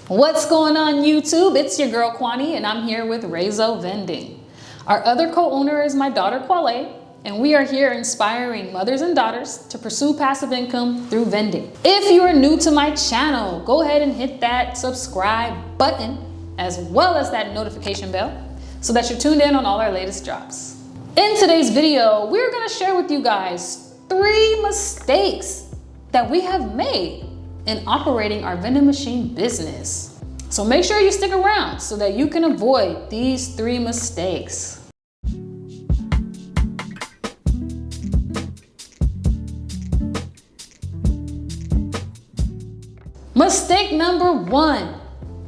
What's going on YouTube? It's your girl Kwani and I'm here with Rayzo Vending. Our other co-owner is my daughter Kwale, and we are here inspiring mothers and daughters to pursue passive income through vending. If you are new to my channel, go ahead and hit that subscribe button as well as that notification bell so that you're tuned in on all our latest drops. In today's video, we're gonna share with you guys 3 mistakes that we have made in operating our vending machine business. So make sure you stick around so that you can avoid these 3 mistakes. Mistake number 1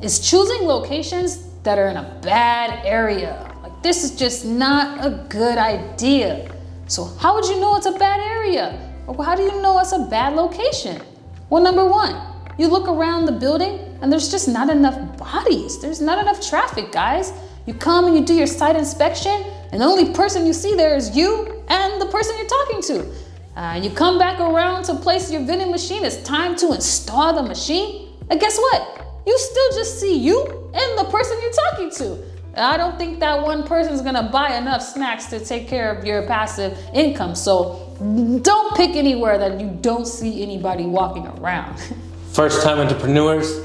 is choosing locations that are in a bad area. Like, this is just not a good idea. So how would you know it's a bad area? Or how do you know it's a bad location? Well, number 1, you look around the building and there's just not enough bodies. There's not enough traffic, guys. You come and you do your site inspection and the only person you see there is you and the person you're talking to. You come back around to place your vending machine. It's time to install the machine. And guess what? You still just see you and the person you're talking to. I don't think that one person is gonna buy enough snacks to take care of your passive income. So don't pick anywhere that you don't see anybody walking around. First time entrepreneurs,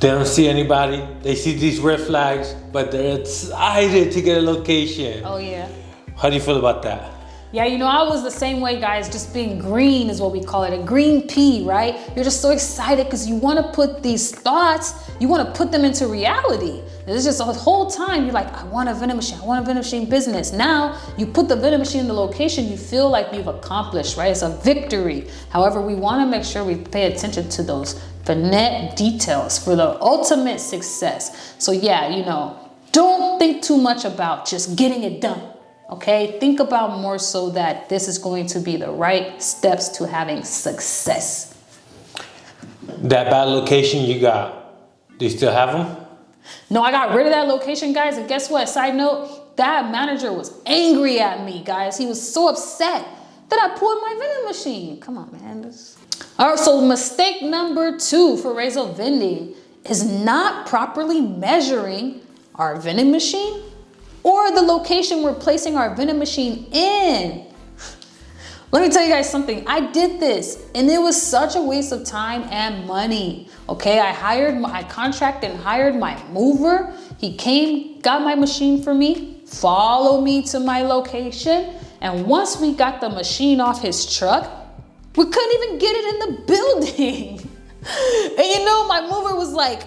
they don't see anybody. They see these red flags, but they're excited to get a location. Oh yeah. How do you feel about that? Yeah, you know, I was the same way, guys. Just being green is what we call it, a green pea, right? You're just so excited because you want to put these thoughts, you want to put them into reality. And it's just the whole time you're like, I want a vending machine, I want a vending machine business. Now you put the vending machine in the location, you feel like you've accomplished, right? It's a victory. However, we want to make sure we pay attention to those finite details for the ultimate success. So yeah, you know, don't think too much about just getting it done. Okay, think about more so that this is going to be the right steps to having success. That bad location you got, do you still have them? No, I got rid of that location, guys. And guess what? Side note, that manager was angry at me, guys. He was so upset that I pulled my vending machine. Come on, man. All right, so mistake number 2 for Rayzo Vending is not properly measuring our vending machine or the location we're placing our vending machine in. Let me tell you guys something. I did this and it was such a waste of time and money. Okay, I contracted and hired my mover. He came, got my machine for me, followed me to my location. And once we got the machine off his truck, we couldn't even get it in the building. And you know, my mover was like,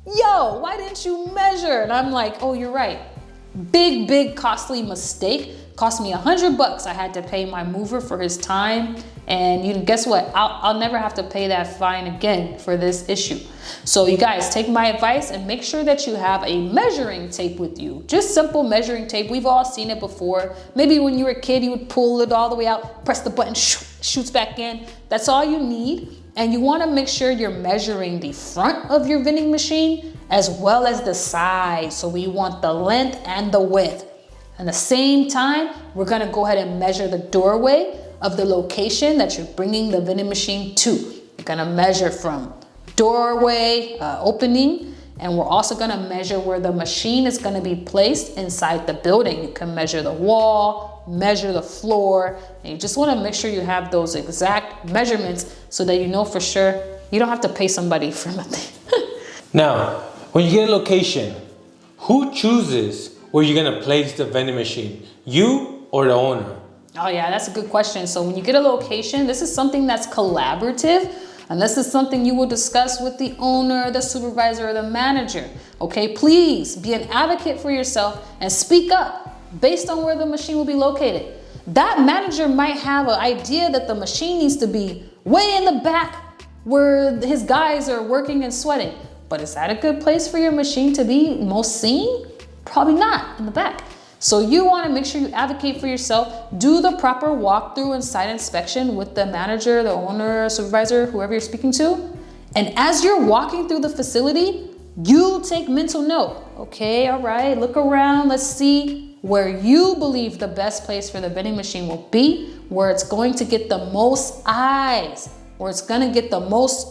yo, why didn't you measure? And I'm like, oh, you're right. Big costly mistake. Cost me $100. I had to pay my mover for his time, and you guess what? I'll never have to pay that fine again for this issue. So you guys, take my advice and make sure that you have a measuring tape with you. Just simple measuring tape. We've all seen it before. Maybe when you were a kid, you would pull it all the way out, press the button, shoots back in. That's all you need. And you want to make sure you're measuring the front of your vending machine as well as the side. So we want the length and the width. At the same time, we're going to go ahead and measure the doorway of the location that you're bringing the vending machine to. You're going to measure from doorway opening, and we're also going to measure where the machine is going to be placed inside the building. You can measure the wall, measure the floor, and you just want to make sure you have those exact measurements so that you know for sure you don't have to pay somebody for nothing. Now, when you get a location, who chooses where you're gonna place the vending machine? You or the owner? Oh yeah, that's a good question. So when you get a location, this is something that's collaborative, and this is something you will discuss with the owner, the supervisor, or the manager. Okay, please be an advocate for yourself and speak up based on where the machine will be located. That manager might have an idea that the machine needs to be way in the back where his guys are working and sweating. But is that a good place for your machine to be most seen? Probably not, in the back. So you want to make sure you advocate for yourself, do the proper walkthrough and site inspection with the manager, the owner, supervisor, whoever you're speaking to. And as you're walking through the facility, you take mental note. Okay, all right, look around, let's see where you believe the best place for the vending machine will be, where it's going to get the most eyes, where it's going to get the most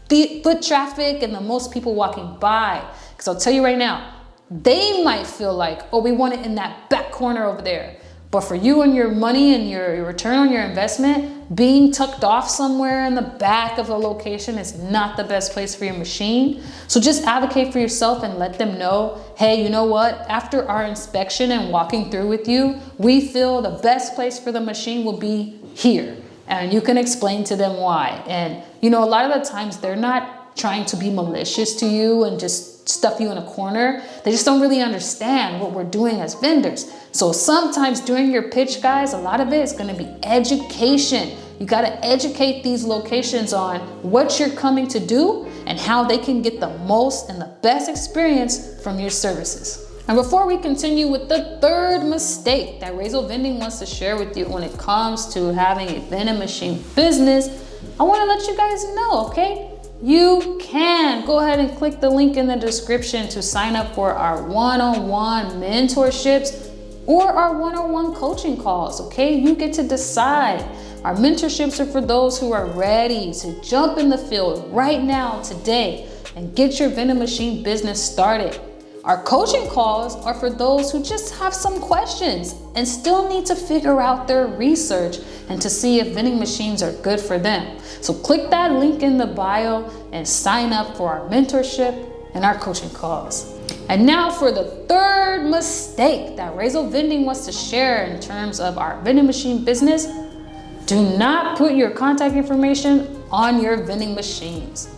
foot traffic and the most people walking by. Because I'll tell you right now, they might feel like, oh, we want it in that back corner over there. But for you and your money and your return on your investment, being tucked off somewhere in the back of a location is not the best place for your machine. So just advocate for yourself and let them know, hey, you know what? After our inspection and walking through with you, we feel the best place for the machine will be here. And you can explain to them why. And you know, a lot of the times they're not trying to be malicious to you and just stuff you in a corner. They just don't really understand what we're doing as vendors. So sometimes during your pitch, guys, a lot of it is going to be education. You got to educate these locations on what you're coming to do and how they can get the most and the best experience from your services. And before we continue with the third mistake that Rayzo Vending wants to share with you when it comes to having a vending machine business, I want to let you guys know, okay? You can go ahead and click the link in the description to sign up for our one-on-one mentorships or our one-on-one coaching calls, okay? You get to decide. Our mentorships are for those who are ready to jump in the field right now, today, and get your vending machine business started. Our coaching calls are for those who just have some questions and still need to figure out their research and to see if vending machines are good for them. So click that link in the bio and sign up for our mentorship and our coaching calls. And now for the third mistake that Rayzo Vending wants to share in terms of our vending machine business. Do not put your contact information on your vending machines.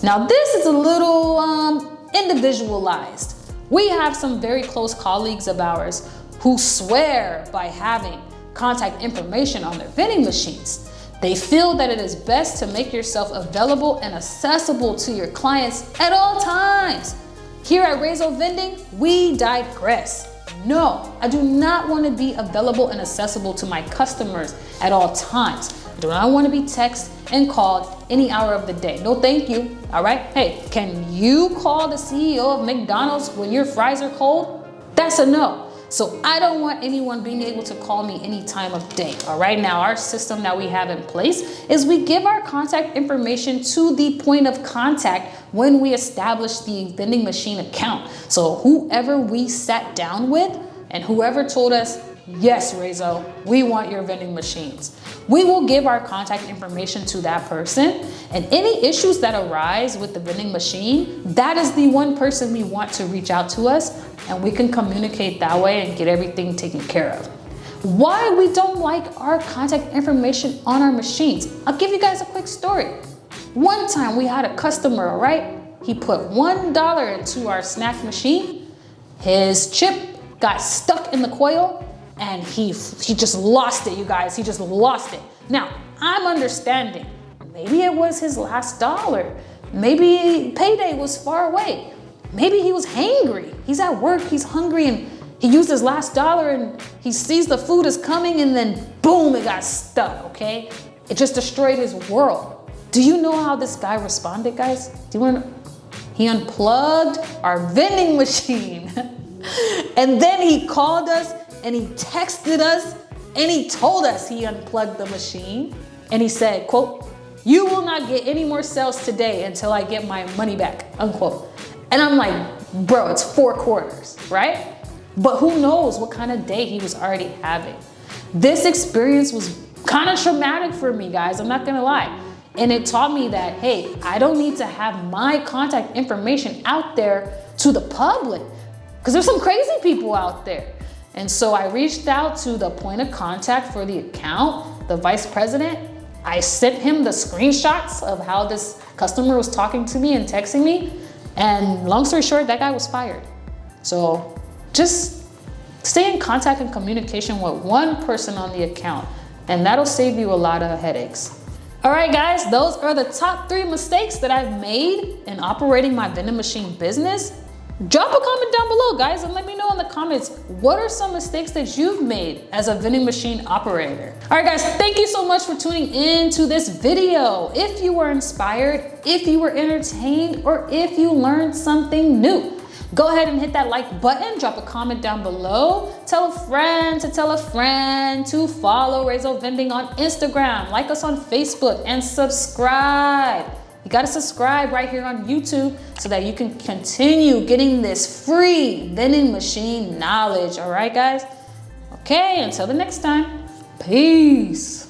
Now this is a little individualized. We have some very close colleagues of ours who swear by having contact information on their vending machines. They feel that it is best to make yourself available and accessible to your clients at all times. Here at Rayzo Vending, we digress. No, I do not want to be available and accessible to my customers at all times. I do not want to be texted and called any hour of the day. No, thank you. All right. Hey, can you call the CEO of McDonald's when your fries are cold? That's a no. So I don't want anyone being able to call me any time of day. All right. Now, our system that we have in place is we give our contact information to the point of contact when we establish the vending machine account. So whoever we sat down with and whoever told us, yes, Rayzo, we want your vending machines, we will give our contact information to that person. And any issues that arise with the vending machine, that is the one person we want to reach out to us, and we can communicate that way and get everything taken care of. Why we don't like our contact information on our machines? I'll give you guys a quick story. One time we had a customer, all right? He put $1 into our snack machine. His chip got stuck in the coil and he just lost it, you guys. He just lost it. Now, I'm understanding. Maybe it was his last dollar. Maybe payday was far away. Maybe he was hangry. He's at work, he's hungry, and he used his last dollar and he sees the food is coming and then boom, it got stuck, okay? It just destroyed his world. Do you know how this guy responded, guys? Do you want to know? He unplugged our vending machine. And then he called us and he texted us and he told us he unplugged the machine. And he said, quote, "You will not get any more sales today until I get my money back," unquote. And I'm like, bro, it's 4 quarters, right? But who knows what kind of day he was already having. This experience was kind of traumatic for me, guys. I'm not gonna lie. And it taught me that, hey, I don't need to have my contact information out there to the public because there's some crazy people out there. And so I reached out to the point of contact for the account, the vice president. I sent him the screenshots of how this customer was talking to me and texting me. And long story short, that guy was fired. So just stay in contact and communication with one person on the account, and that'll save you a lot of headaches. All right, guys, those are the top 3 mistakes that I've made in operating my vending machine business. Drop a comment down below, guys, and let me know in the comments, what are some mistakes that you've made as a vending machine operator? All right, guys, thank you so much for tuning in to this video. If you were inspired, if you were entertained, or if you learned something new, go ahead and hit that like button, drop a comment down below, tell a friend to follow Rayzo Vending on Instagram, like us on Facebook, and subscribe. You gotta subscribe right here on YouTube so that you can continue getting this free vending machine knowledge. All right, guys? Okay, until the next time, peace.